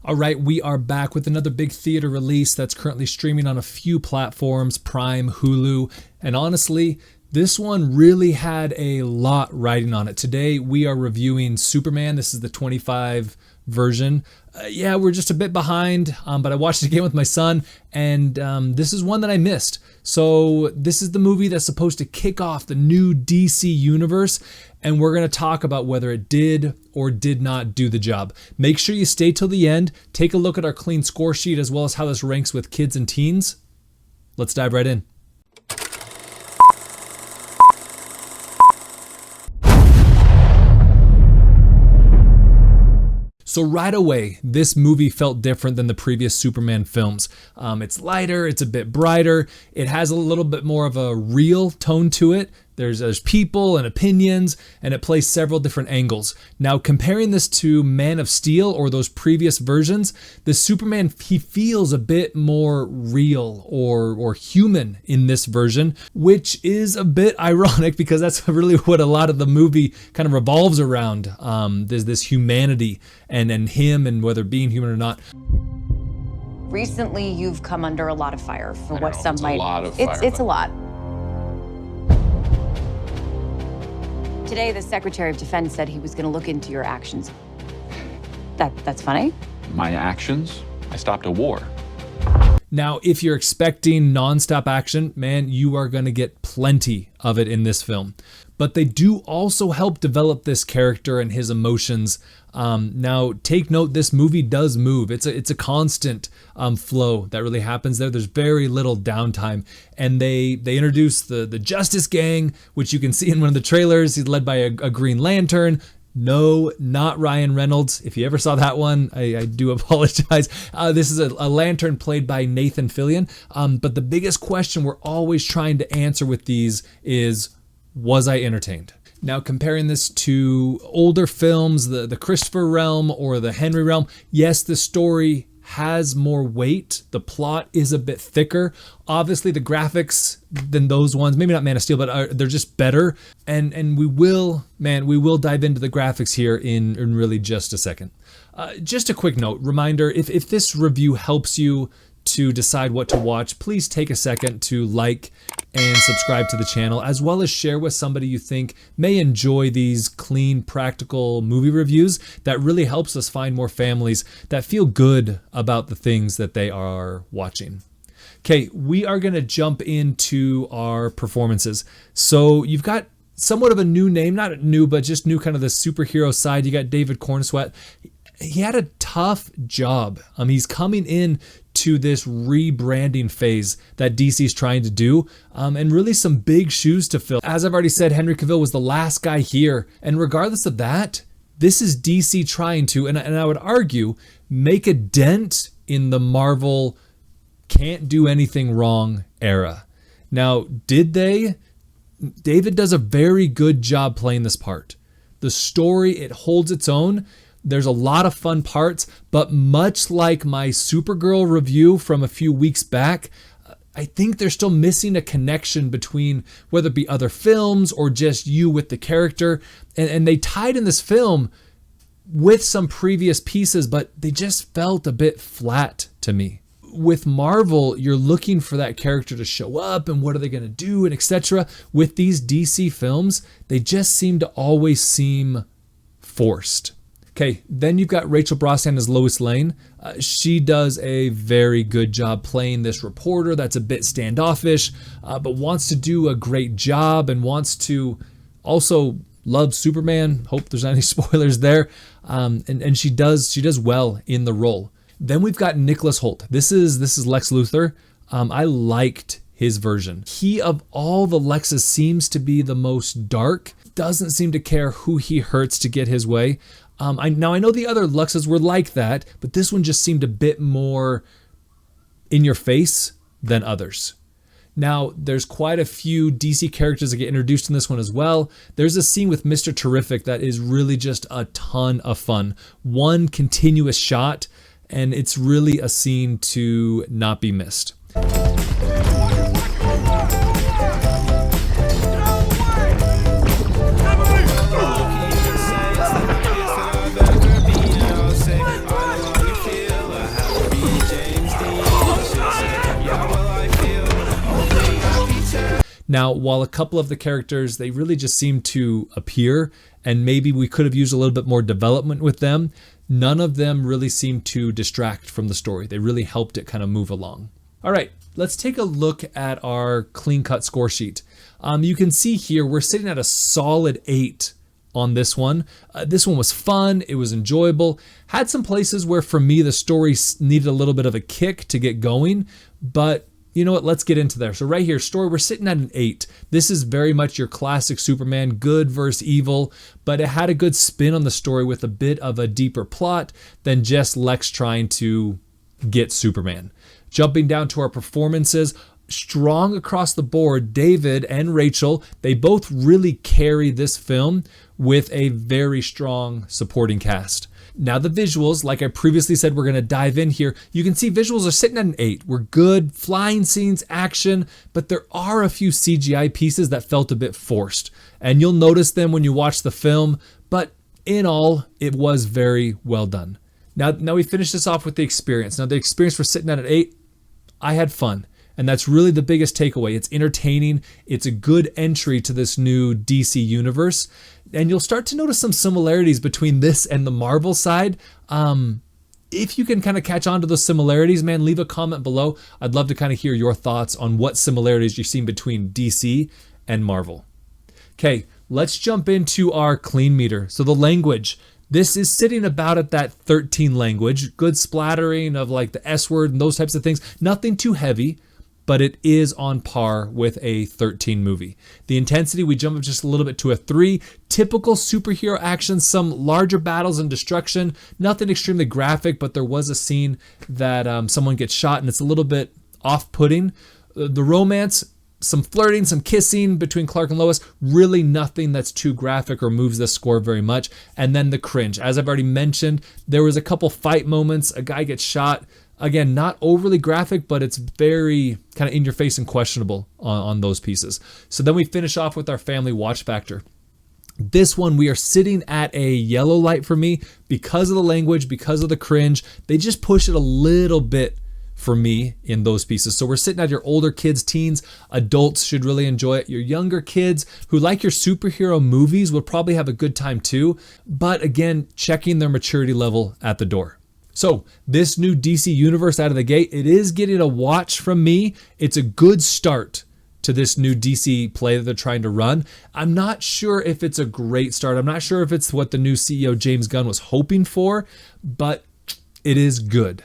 All right, we are back with another big theater release that's currently streaming on a few platforms, Prime, Hulu, and honestly, this one really had a lot riding on it. Today, we are reviewing Superman. This is the 25 version. Yeah, we're just a bit behind, but I watched it again with my son, and this is one that I missed. So this is the movie that's supposed to kick off the new DC universe, and we're going to talk about whether it did or did not do the job. Make sure you stay till the end. Take a look at our clean score sheet as well as how this ranks with kids and teens. Let's dive right in. So right away, this movie felt different than the previous Superman films. It's lighter, it's a bit brighter, it has a little bit more of a real tone to it. There's people and opinions, and it plays several different angles. Now, comparing this to Man of Steel or those previous versions, the Superman, he feels a bit more real or human in this version, which is a bit ironic because that's really what a lot of the movie kind of revolves around. There's this humanity and him and whether being human or not. Recently, you've come under a lot of fire for what some it's might. A lot of fire, it's a lot. Today, the Secretary of Defense said he was going to look into your actions. That's funny. My actions? I stopped a war. Now, if you're expecting nonstop action, man, you are going to get plenty of it in this film. But they do also help develop this character and his emotions. Now, take note, this movie does move. It's a constant flow that really happens there. There's very little downtime. And they introduce the Justice Gang, which you can see in one of the trailers. He's led by a Green Lantern. No, not Ryan Reynolds. If you ever saw that one, I do apologize. This is a Lantern played by Nathan Fillion. But the biggest question we're always trying to answer with these is, was I entertained? Now, comparing this to older films, the Christopher realm or the Henry realm, yes, the story has more weight. The plot is a bit thicker. Obviously, the graphics than those ones, maybe not Man of Steel, but they're just better. And we will dive into the graphics here in really just a second. Just a quick note, reminder, if this review helps you to decide what to watch, please take a second to like and subscribe to the channel, as well as share with somebody you think may enjoy these clean, practical movie reviews. That really helps us find more families that feel good about the things that they are watching. Okay, we are going to jump into our performances. So you've got somewhat of a new name, not new, but just new kind of the superhero side. You got David Corenswet. He had a tough job. He's coming in to this rebranding phase that DC's trying to do, and really some big shoes to fill. As I've already said, Henry Cavill was the last guy here, and regardless of that, this is DC trying to, and I would argue, make a dent in the Marvel can't do anything wrong era. Now, did they? David does a very good job playing this part. The story, it holds its own. There's a lot of fun parts, but much like my Supergirl review from a few weeks back, I think they're still missing a connection between whether it be other films or just you with the character. And they tied in this film with some previous pieces, but they just felt a bit flat to me. With Marvel, you're looking for that character to show up and what are they going to do and etc. With these DC films, they just seem to always seem forced. Okay, then you've got Rachel Brosnahan as Lois Lane. She does a very good job playing this reporter that's a bit standoffish, but wants to do a great job and wants to also love Superman. Hope there's not any spoilers there. And she does well in the role. Then we've got Nicholas Hoult. This is Lex Luthor. I liked his version. He, of all the Lexes, seems to be the most dark. Doesn't seem to care who he hurts to get his way. I know the other Luxes were like that, but this one just seemed a bit more in your face than others. Now, there's quite a few DC characters that get introduced in this one as well. There's a scene with Mr. Terrific that is really just a ton of fun. One continuous shot, and it's really a scene to not be missed. Now, while a couple of the characters, they really just seem to appear, and maybe we could have used a little bit more development with them, none of them really seemed to distract from the story. They really helped it kind of move along. All right, let's take a look at our clean cut score sheet. You can see here we're sitting at a solid 8 on this one. This one was fun, it was enjoyable. Had some places where for me the story needed a little bit of a kick to get going, but you know what, let's get into there. So right here, story, we're sitting at an 8. This is very much your classic Superman, good versus evil, but it had a good spin on the story with a bit of a deeper plot than just Lex trying to get Superman. Jumping down to our performances, strong across the board. David and Rachel, they both really carry this film with a very strong supporting cast. Now the visuals, like I previously said, we're going to dive in here. You can see visuals are sitting at an 8. We're good, flying scenes, action, but there are a few CGI pieces that felt a bit forced. And you'll notice them when you watch the film, but in all, it was very well done. Now we finish this off with the experience. Now the experience, we're sitting at an 8. I had fun. And that's really the biggest takeaway. It's entertaining. It's a good entry to this new DC universe. And you'll start to notice some similarities between this and the Marvel side. If you can kind of catch on to those similarities, man, leave a comment below. I'd love to kind of hear your thoughts on what similarities you've seen between DC and Marvel. Okay, let's jump into our clean meter. So the language. This is sitting about at that 13 language. Good splattering of like the S word and those types of things. Nothing too heavy, but it is on par with a 13 movie. The intensity, we jump up just a little bit to a 3. Typical superhero action, some larger battles and destruction. Nothing extremely graphic, but there was a scene that someone gets shot and it's a little bit off-putting. The romance, some flirting, some kissing between Clark and Lois, really nothing that's too graphic or moves the score very much. And then the cringe. As I've already mentioned, there was a couple fight moments, a guy gets shot. Again, not overly graphic, but it's very kind of in your face and questionable on those pieces. So then we finish off with our family watch factor. This one, we are sitting at a yellow light for me because of the language, because of the cringe. They just push it a little bit for me in those pieces. So we're sitting at your older kids, teens, adults should really enjoy it. Your younger kids who like your superhero movies would probably have a good time too. But again, checking their maturity level at the door. So this new DC universe out of the gate, it is getting a watch from me. It's a good start to this new DC play that they're trying to run. I'm not sure if it's a great start. I'm not sure if it's what the new CEO James Gunn was hoping for, but it is good.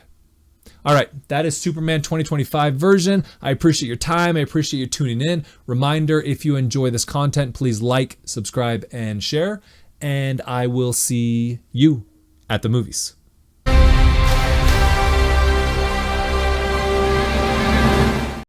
All right, that is Superman 2025 version. I appreciate your time. I appreciate you tuning in. Reminder, if you enjoy this content, please like, subscribe, and share. And I will see you at the movies.